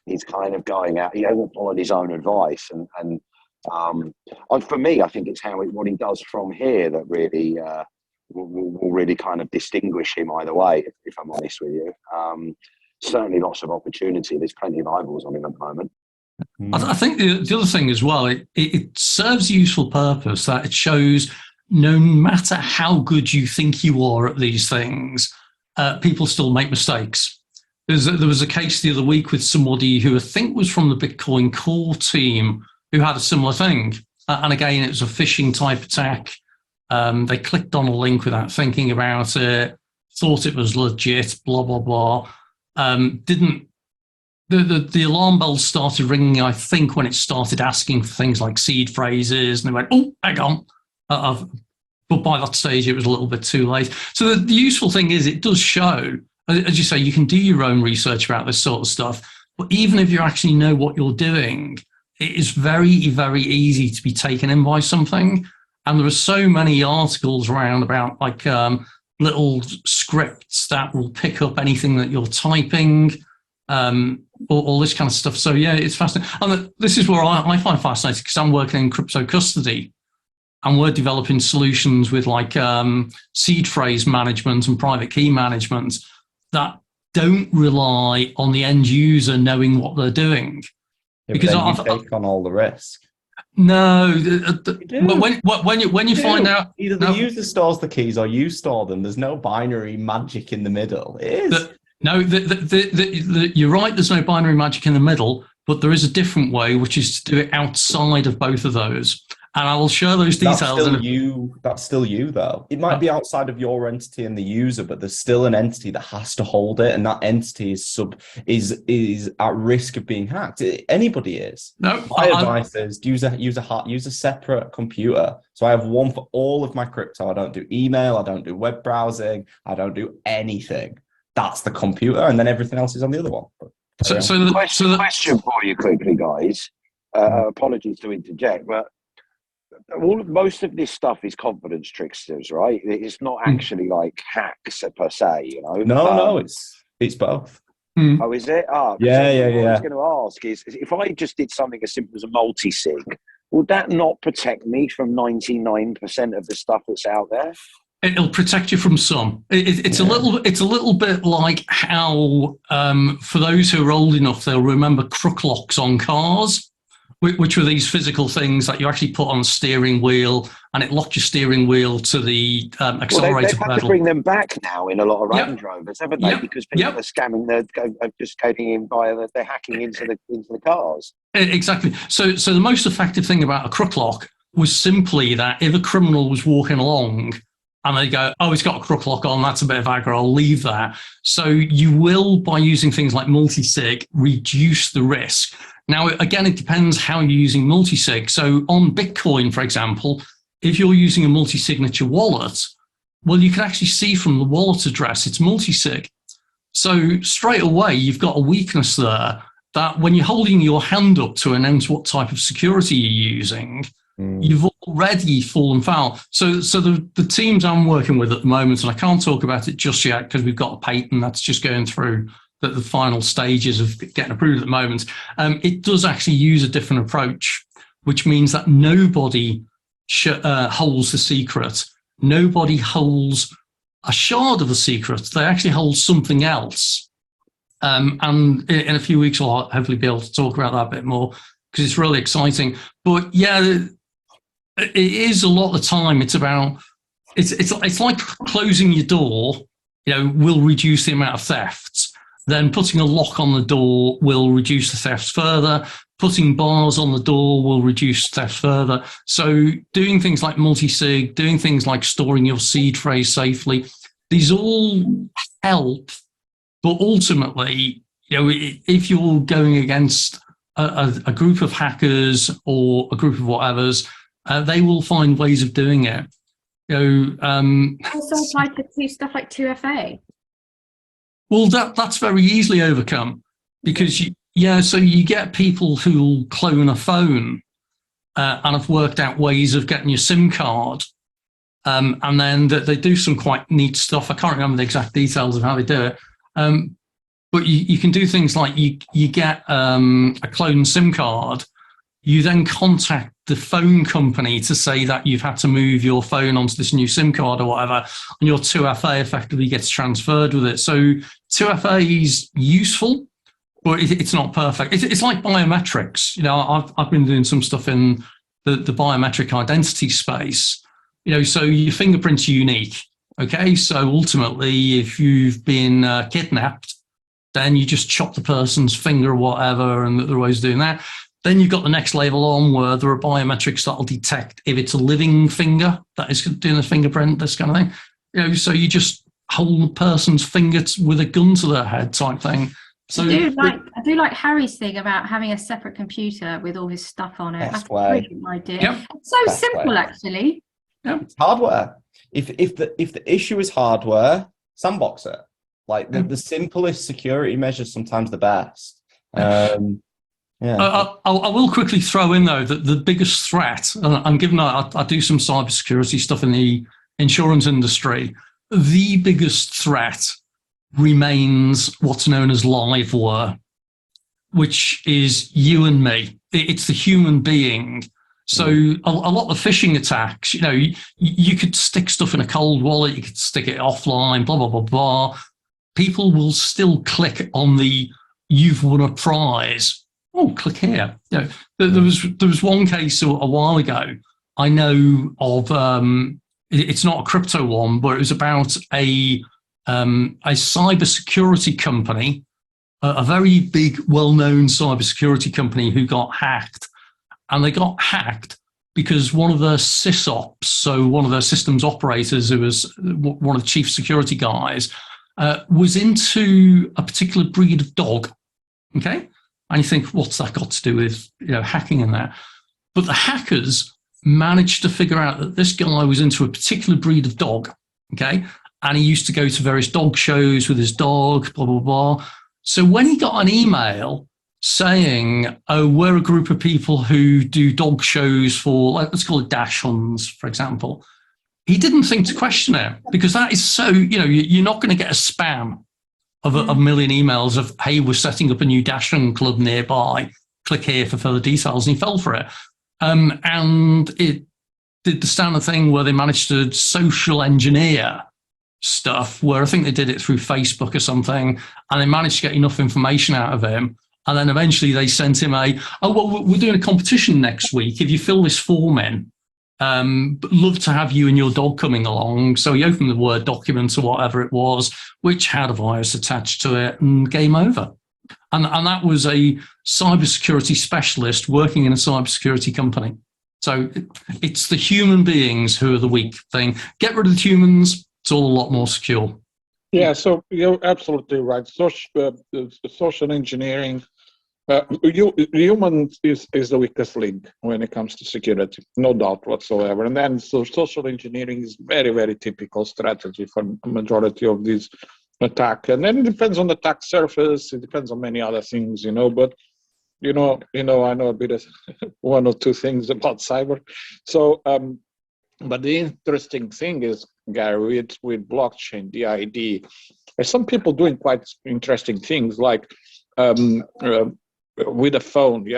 he's kind of going out, he hasn't followed his own advice. And for me, I think it's what he does from here that really will really kind of distinguish him either way, if I'm honest with you. Certainly lots of opportunity. There's plenty of eyeballs on him at the moment. I think the other thing as well, it serves a useful purpose that it shows no matter how good you think you are at these things, people still make mistakes. There was a case the other week with somebody who I think was from the Bitcoin core team who had a similar thing. And again, it was a phishing type attack. They clicked on a link without thinking about it, thought it was legit, blah, blah, blah. The alarm bells started ringing, I think, when it started asking for things like seed phrases, and they went, oh, hang on. But by that stage, it was a little bit too late. So the useful thing is it does show, as you say, you can do your own research about this sort of stuff, but even if you actually know what you're doing, it is very, very easy to be taken in by something. And there are so many articles around about like little scripts that will pick up anything that you're typing, all this kind of stuff. So yeah, it's fascinating. And this is where I find fascinating because I'm working in Cryptocustody and we're developing solutions with like seed phrase management and private key management that don't rely on the end user knowing what they're doing. Yeah, because you take on all the risk. No, when you find out, either the user stores the keys or you store them. There's no binary magic in the middle. It is. You're right. There's no binary magic in the middle, but there is a different way, which is to do it outside of both of those. And I will share those details. That's still you, though. It might be outside of your entity and the user, but there's still an entity that has to hold it, and that entity is at risk of being hacked. Anybody is. No, my advice is use a separate computer. So I have one for all of my crypto. I don't do email. I don't do web browsing. I don't do anything. That's the computer, and then everything else is on the other one. So the question for you quickly, guys. Apologies to interject, but most of this stuff is confidence tricksters, right? It's not actually like hacks per se, you know. No, it's both. Oh, is it? Yeah. What I was going to ask is, if I just did something as simple as a multi-sig, would that not protect me from 99% of the stuff that's out there? It'll protect you from some. It's a little bit like how, for those who are old enough, they'll remember crook locks on cars, which were these physical things that you actually put on a steering wheel, and it locked your steering wheel to the accelerator they've had pedal. to bring them back now in a lot of Range Rovers, haven't they? Because people are scamming, just getting in they're hacking into the cars. Exactly. So the most effective thing about a crook lock was simply that if a criminal was walking along and they go, oh, it's got a crook lock on, that's a bit of aggro, I'll leave that. So you will, by using things like multi-sig, reduce the risk. Now, again, it depends how you're using multi-sig. So on Bitcoin, for example, if you're using a multi-signature wallet, well, you can actually see from the wallet address, it's multi-sig. So straight away, you've got a weakness there that when you're holding your hand up to announce what type of security you're using, you've already fallen foul. So the teams I'm working with at the moment, and I can't talk about it just yet because we've got a patent that's just going through the final stages of getting approved at the moment. It does actually use a different approach, which means that nobody holds the secret. Nobody holds a shard of the secret. They actually hold something else. And in a few weeks, I'll hopefully be able to talk about that a bit more because it's really exciting. But yeah, it is a lot of the time. It's about it's like closing your door. Will reduce the amount of thefts. Then putting a lock on the door will reduce the thefts further. Putting bars on the door will reduce theft further. So doing things like multi-sig, doing things like storing your seed phrase safely, these all help. But ultimately, if you're going against a group of hackers or a group of whatevers, they will find ways of doing it. Also apply to stuff like 2FA. Well, that's very easily overcome because so you get people who'll clone a phone and have worked out ways of getting your SIM card, and then they do some quite neat stuff. I can't remember the exact details of how they do it. But you can do things like you get a clone SIM card. You then contact the phone company to say that you've had to move your phone onto this new SIM card or whatever, and your 2FA effectively gets transferred with it. So 2FA is useful, but it's not perfect. It's like biometrics. I've been doing some stuff in the biometric identity space. So your fingerprint's unique. Okay, so ultimately, if you've been kidnapped, then you just chop the person's finger or whatever, and there are ways of doing that. Then you've got the next level on where there are biometrics that will detect if it's a living finger that is doing a fingerprint, this kind of thing. So you just hold the person's finger with a gun to their head type thing. So I do like Harry's thing about having a separate computer with all his stuff on it. That's a brilliant idea. Yep. It's so simple, actually. Yep. It's hardware. If the issue is hardware, sandbox it. Like the simplest security measures, sometimes the best. I will quickly throw in though that the biggest threat, and given I do some cybersecurity stuff in the insurance industry, the biggest threat remains what's known as liveware, which is you and me. It's the human being. So a lot of phishing attacks, you could stick stuff in a cold wallet, you could stick it offline, blah, blah, blah, blah. People will still click on the "you've won a prize." Oh, click here. There was one case a while ago I know of. It's not a crypto one, but it was about a cybersecurity company, a very big, well-known cybersecurity company who got hacked. And they got hacked because one of their sysops, so one of their systems operators, who was one of the chief security guys, was into a particular breed of dog. Okay, and you think, what's that got to do with hacking and that? But the hackers managed to figure out that this guy was into a particular breed of dog. Okay, and he used to go to various dog shows with his dog, blah blah blah. So when he got an email saying, "Oh, we're a group of people who do dog shows for, let's call it dash huns, for example," he didn't think to question it because that is so, you're not going to get a spam of a million emails of, "Hey, we're setting up a new dash hun club nearby. Click here for further details." And he fell for it. And it did the standard thing where they managed to social engineer stuff, where I think they did it through Facebook or something, and they managed to get enough information out of him. And then eventually they sent him we're doing a competition next week. If you fill this form in, love to have you and your dog coming along. So he opened the Word document or whatever it was, which had a virus attached to it, and game over. And that was a cybersecurity specialist working in a cybersecurity company. So it's the human beings who are the weak thing. Get rid of the humans, it's all a lot more secure. Yeah, so you're absolutely right. Social engineering, human is the weakest link when it comes to security, no doubt whatsoever. And then social engineering is very, very typical strategy for a majority of these attacks. And then it depends on the attack surface. It depends on many other things, But I know a bit of one or two things about cyber. So But the interesting thing is, Gary, with blockchain, the ID, there's some people doing quite interesting things like with a phone, we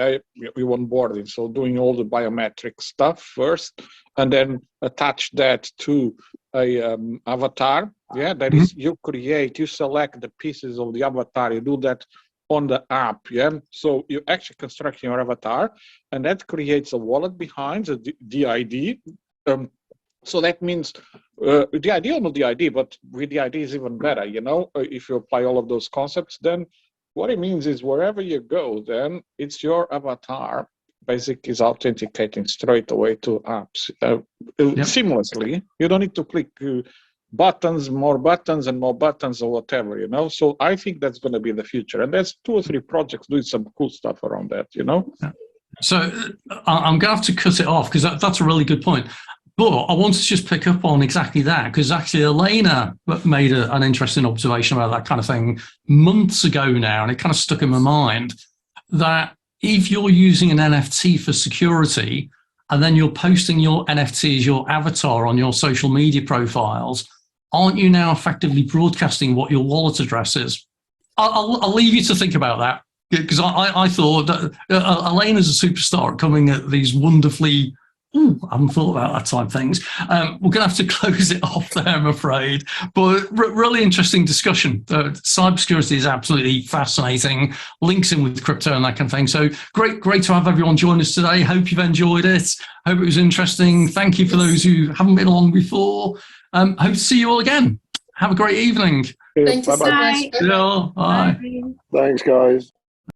onboarding, so doing all the biometric stuff first, and then attach that to a avatar. That is, you select the pieces of the avatar, you do that on the app. So you actually construct your avatar, and that creates a wallet behind the ID. So that means the ID or not the ID, but with the ID is even better. If you apply all of those concepts, then what it means is wherever you go, then it's your avatar basically is authenticating straight away to apps seamlessly. You don't need to click buttons, more buttons and more buttons or whatever, So I think that's going to be the future. And there's 2 or 3 projects doing some cool stuff around that, So I'm going to have to cut it off because that's a really good point. But I want to just pick up on exactly that, because actually Elena made an interesting observation about that kind of thing months ago now, and it kind of stuck in my mind, that if you're using an NFT for security and then you're posting your NFT as your avatar on your social media profiles, aren't you now effectively broadcasting what your wallet address is? I'll leave you to think about that, because I thought that Elena's a superstar at coming at these wonderfully... I haven't thought about that type of things. We're going to have to close it off there, I'm afraid. But really interesting discussion. Cybersecurity is absolutely fascinating. Links in with crypto and that kind of thing. So great to have everyone join us today. Hope you've enjoyed it. Hope it was interesting. Thank you for those who haven't been along before. Hope to see you all again. Have a great evening. Thank you so much. Bye. Bye. Thanks, guys.